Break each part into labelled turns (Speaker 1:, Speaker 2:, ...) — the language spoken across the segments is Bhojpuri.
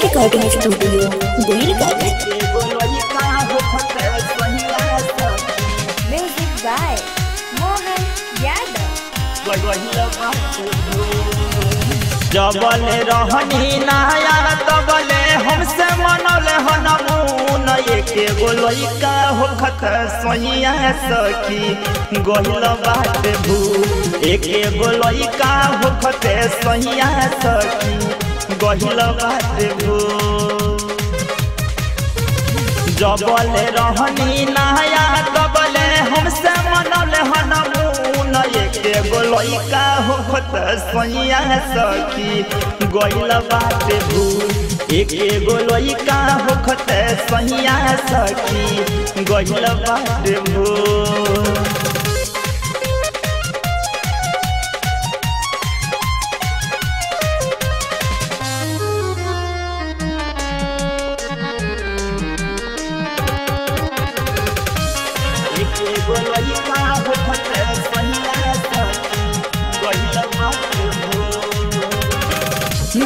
Speaker 1: Recording studio Goilganj.
Speaker 2: Music by Mohan Yadav.
Speaker 3: जबल रहनी नाया तबले हमसे मनल हनमून एके गो लइका होखत सोहिया सखी गहिल बात भू एके गो लइका होखत सोहिया सखी गहिल बात भू जबल रहनी नाया तबले हमसे मनल हनमून एके गो लइका होखत सोहिया सखी गइल बात भू एके गो लइका होखत सोहिया सखी गइल बात भू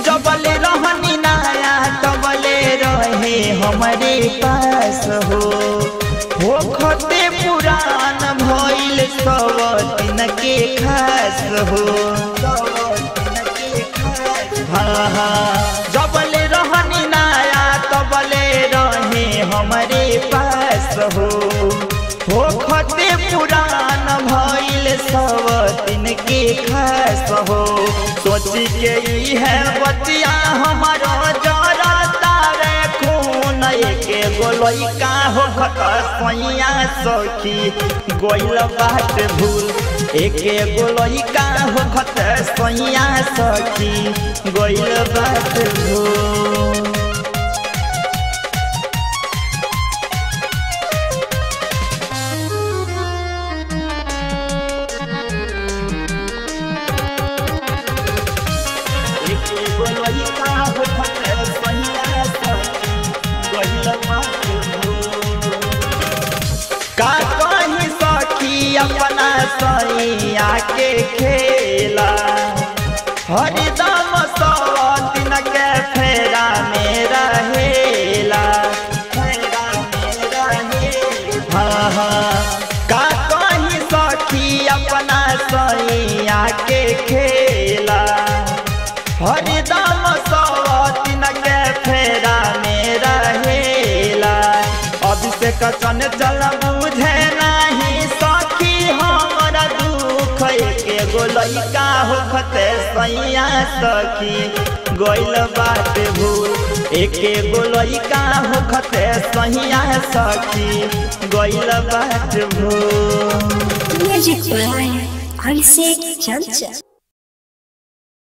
Speaker 3: जबले रहनी नाया तबले रहे हमारे पास हो खते पुरान भइल सब दिन के खास हो। जबले रहनी नाया तबले रहे हमारे पास हो खते पुरान भइल सब दिन के खास हो। सोची के ई है बतिया हमारा जरा तारे खून एके गो लइका होखत सोहिया सखी गइल बात भूल एके गो लइका होखत सोहिया सखी गइल बात भूल। का कहीं सखी अपना सैया के खेला हरदम सब दिन के फेरा में रहेला। का कहीं सखी अपना सैया के खेला हरदम सब दिन के फेरा में रहेला। अभिषेक चन चल बुझे नहीं सखी हमारा दुख एके गो लइका होखत सैया सखी गइल बात भूल एके गो लइका होखत सैया सखी गइल बात भूल।
Speaker 1: Music by Abhishek Chanchal.